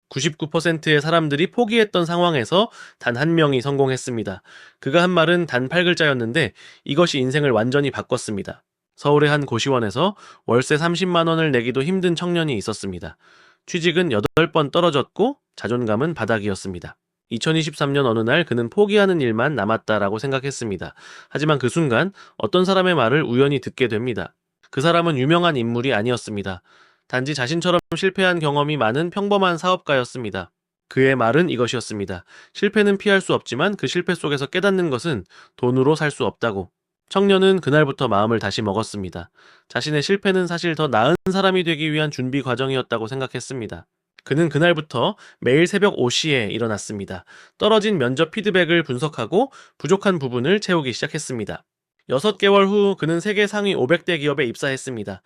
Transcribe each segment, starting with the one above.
99%의 사람들이 포기했던 상황에서 단 한 명이 성공했습니다. 그가 한 말은 단 8글자였는데 이것이 인생을 완전히 바꿨습니다. 서울의 한 고시원에서 월세 30만 원을 내기도 힘든 청년이 있었습니다. 취직은 8번 떨어졌고 자존감은 바닥이었습니다. 2023년 어느 날 그는 포기하는 일만 남았다라고 생각했습니다. 하지만 그 순간 어떤 사람의 말을 우연히 듣게 됩니다. 그 사람은 유명한 인물이 아니었습니다. 단지 자신처럼 실패한 경험이 많은 평범한 사업가였습니다. 그의 말은 이것이었습니다. 실패는 피할 수 없지만 그 실패 속에서 깨닫는 것은 돈으로 살 수 없다고. 청년은 그날부터 마음을 다시 먹었습니다. 자신의 실패는 사실 더 나은 사람이 되기 위한 준비 과정이었다고 생각했습니다. 그는 그날부터 매일 새벽 5시에 일어났습니다. 떨어진 면접 피드백을 분석하고 부족한 부분을 채우기 시작했습니다. 6개월 후 그는 세계 상위 500대 기업에 입사했습니다.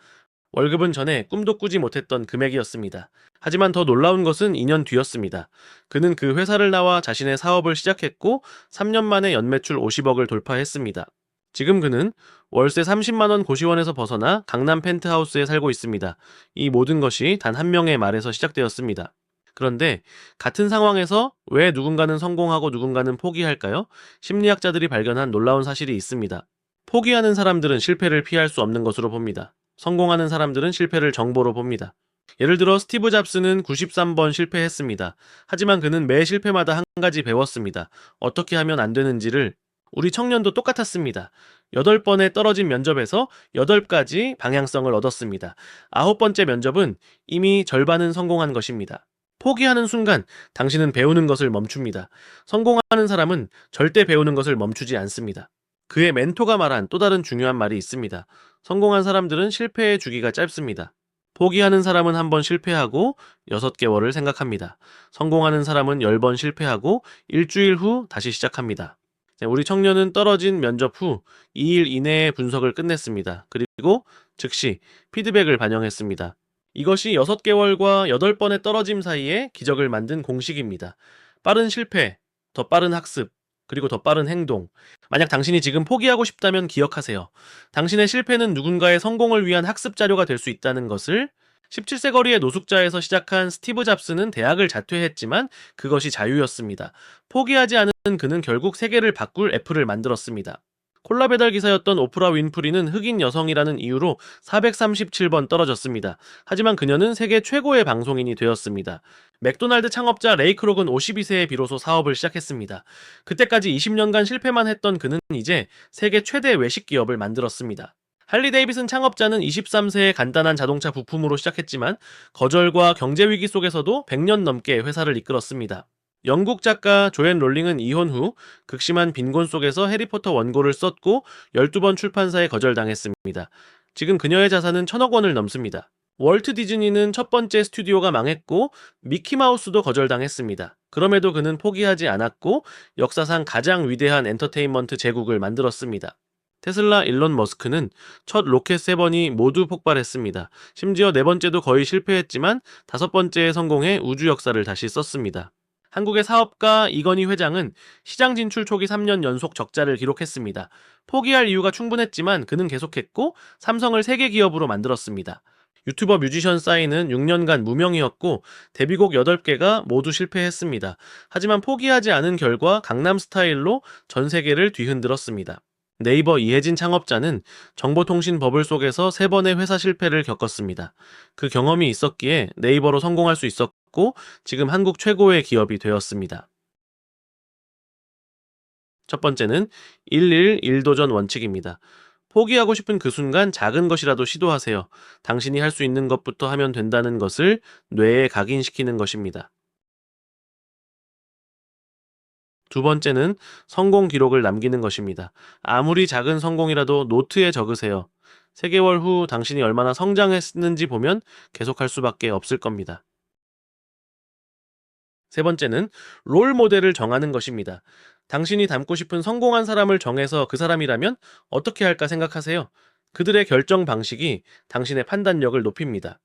월급은 전에 꿈도 꾸지 못했던 금액이었습니다. 하지만 더 놀라운 것은 2년 뒤였습니다. 그는 그 회사를 나와 자신의 사업을 시작했고 3년 만에 연매출 50억을 돌파했습니다. 지금 그는 월세 30만 원 고시원에서 벗어나 강남 펜트하우스에 살고 있습니다. 이 모든 것이 단 한 명의 말에서 시작되었습니다. 그런데 같은 상황에서 왜 누군가는 성공하고 누군가는 포기할까요? 심리학자들이 발견한 놀라운 사실이 있습니다. 포기하는 사람들은 실패를 피할 수 없는 것으로 봅니다. 성공하는 사람들은 실패를 정보로 봅니다. 예를 들어 스티브 잡스는 93번 실패했습니다. 하지만 그는 매 실패마다 한 가지 배웠습니다. 어떻게 하면 안 되는지를. 우리 청년도 똑같았습니다. 8번에 떨어진 면접에서 8가지 방향성을 얻었습니다. 9번째 면접은 이미 절반은 성공한 것입니다. 포기하는 순간 당신은 배우는 것을 멈춥니다. 성공하는 사람은 절대 배우는 것을 멈추지 않습니다. 그의 멘토가 말한 또 다른 중요한 말이 있습니다. 성공한 사람들은 실패의 주기가 짧습니다. 포기하는 사람은 한 번 실패하고 6개월을 생각합니다. 성공하는 사람은 10번 실패하고 일주일 후 다시 시작합니다. 우리 청년은 떨어진 면접 후 2일 이내에 분석을 끝냈습니다. 그리고 즉시 피드백을 반영했습니다. 이것이 6개월과 8번의 떨어짐 사이에 기적을 만든 공식입니다. 빠른 실패, 더 빠른 학습, 그리고 더 빠른 행동. 만약 당신이 지금 포기하고 싶다면 기억하세요. 당신의 실패는 누군가의 성공을 위한 학습 자료가 될 수 있다는 것을. 17세 거리의 노숙자에서 시작한 스티브 잡스는 대학을 자퇴했지만 그것이 자유였습니다. 포기하지 않은 그는 결국 세계를 바꿀 애플을 만들었습니다. 콜라 배달 기사였던 오프라 윈프리는 흑인 여성이라는 이유로 437번 떨어졌습니다. 하지만 그녀는 세계 최고의 방송인이 되었습니다. 맥도날드 창업자 레이 크록은 52세에 비로소 사업을 시작했습니다. 그때까지 20년간 실패만 했던 그는 이제 세계 최대 외식 기업을 만들었습니다. 할리 데이비슨 창업자는 23세에 간단한 자동차 부품으로 시작했지만 거절과 경제 위기 속에서도 100년 넘게 회사를 이끌었습니다. 영국 작가 조앤 롤링은 이혼 후 극심한 빈곤 속에서 해리포터 원고를 썼고 12번 출판사에 거절당했습니다. 지금 그녀의 자산은 1,000억 원을 넘습니다. 월트 디즈니는 첫 번째 스튜디오가 망했고 미키마우스도 거절당했습니다. 그럼에도 그는 포기하지 않았고 역사상 가장 위대한 엔터테인먼트 제국을 만들었습니다. 테슬라 일론 머스크는 첫 로켓 3번이 모두 폭발했습니다. 심지어 4번째도 거의 실패했지만 5번째에 성공해 우주 역사를 다시 썼습니다. 한국의 사업가 이건희 회장은 시장 진출 초기 3년 연속 적자를 기록했습니다. 포기할 이유가 충분했지만 그는 계속했고 삼성을 세계 기업으로 만들었습니다. 유튜버 뮤지션 싸이는 6년간 무명이었고 데뷔곡 8개가 모두 실패했습니다. 하지만 포기하지 않은 결과 강남 스타일로 전 세계를 뒤흔들었습니다. 네이버 이혜진 창업자는 정보통신 버블 속에서 3번의 회사 실패를 겪었습니다. 그 경험이 있었기에 네이버로 성공할 수 있었고 지금 한국 최고의 기업이 되었습니다. 첫 번째는 111도전 원칙입니다. 포기하고 싶은 그 순간 작은 것이라도 시도하세요. 당신이 할 수 있는 것부터 하면 된다는 것을 뇌에 각인시키는 것입니다. 두 번째는 성공 기록을 남기는 것입니다. 아무리 작은 성공이라도 노트에 적으세요. 3개월 후 당신이 얼마나 성장했는지 보면 계속할 수밖에 없을 겁니다. 세 번째는 롤 모델을 정하는 것입니다. 당신이 닮고 싶은 성공한 사람을 정해서 그 사람이라면 어떻게 할까 생각하세요. 그들의 결정 방식이 당신의 판단력을 높입니다.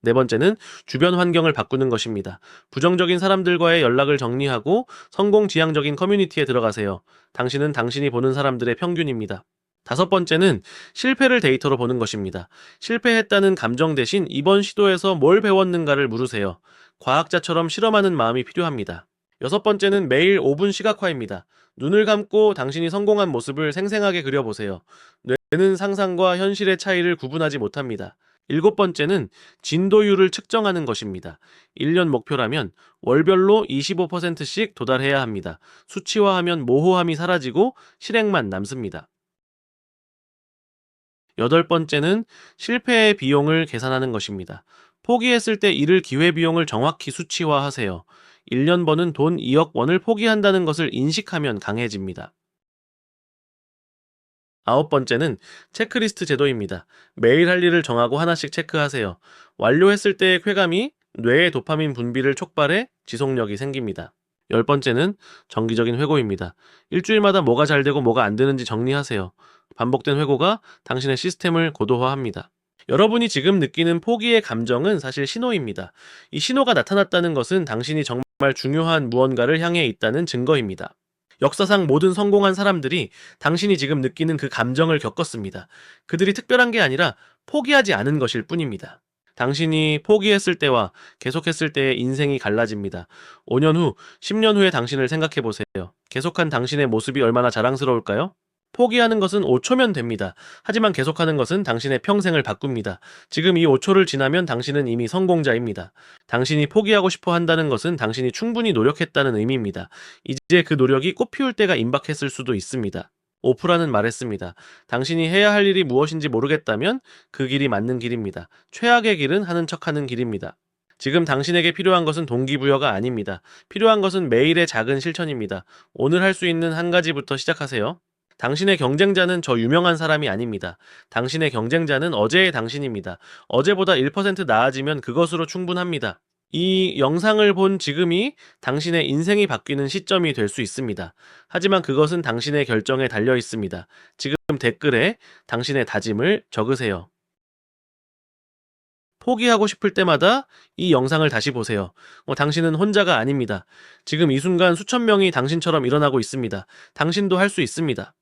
네 번째는 주변 환경을 바꾸는 것입니다. 부정적인 사람들과의 연락을 정리하고 성공 지향적인 커뮤니티에 들어가세요. 당신은 당신이 보는 사람들의 평균입니다. 다섯 번째는 실패를 데이터로 보는 것입니다. 실패했다는 감정 대신 이번 시도에서 뭘 배웠는가를 물으세요. 과학자처럼 실험하는 마음이 필요합니다. 여섯 번째는 매일 5분 시각화입니다. 눈을 감고 당신이 성공한 모습을 생생하게 그려보세요. 뇌는 상상과 현실의 차이를 구분하지 못합니다. 일곱 번째는 진도율을 측정하는 것입니다. 1년 목표라면 월별로 25%씩 도달해야 합니다. 수치화하면 모호함이 사라지고 실행만 남습니다. 여덟 번째는 실패의 비용을 계산하는 것입니다. 포기했을 때 잃을 기회비용을 정확히 수치화하세요. 1년 버는 돈 2억 원을 포기한다는 것을 인식하면 강해집니다. 아홉 번째는 체크리스트 제도입니다. 매일 할 일을 정하고 하나씩 체크하세요. 완료했을 때의 쾌감이 뇌의 도파민 분비를 촉발해 지속력이 생깁니다. 열 번째는 정기적인 회고입니다. 일주일마다 뭐가 잘 되고 뭐가 안 되는지 정리하세요. 반복된 회고가 당신의 시스템을 고도화합니다. 여러분이 지금 느끼는 포기의 감정은 사실 신호입니다. 이 신호가 나타났다는 것은 당신이 정말 중요한 무언가를 향해 있다는 증거입니다. 역사상 모든 성공한 사람들이 당신이 지금 느끼는 그 감정을 겪었습니다. 그들이 특별한 게 아니라 포기하지 않은 것일 뿐입니다. 당신이 포기했을 때와 계속했을 때의 인생이 갈라집니다. 5년 후, 10년 후의 당신을 생각해 보세요. 계속한 당신의 모습이 얼마나 자랑스러울까요? 포기하는 것은 5초면 됩니다. 하지만 계속하는 것은 당신의 평생을 바꿉니다. 지금 이 5초를 지나면 당신은 이미 성공자입니다. 당신이 포기하고 싶어 한다는 것은 당신이 충분히 노력했다는 의미입니다. 이제 그 노력이 꽃피울 때가 임박했을 수도 있습니다. 오프라는 말했습니다. 당신이 해야 할 일이 무엇인지 모르겠다면 그 길이 맞는 길입니다. 최악의 길은 하는 척하는 길입니다. 지금 당신에게 필요한 것은 동기부여가 아닙니다. 필요한 것은 매일의 작은 실천입니다. 오늘 할 수 있는 한 가지부터 시작하세요. 당신의 경쟁자는 저 유명한 사람이 아닙니다. 당신의 경쟁자는 어제의 당신입니다. 어제보다 1% 나아지면 그것으로 충분합니다. 이 영상을 본 지금이 당신의 인생이 바뀌는 시점이 될 수 있습니다. 하지만 그것은 당신의 결정에 달려 있습니다. 지금 댓글에 당신의 다짐을 적으세요. 포기하고 싶을 때마다 이 영상을 다시 보세요. 당신은 혼자가 아닙니다. 지금 이 순간 수천 명이 당신처럼 일어나고 있습니다. 당신도 할 수 있습니다.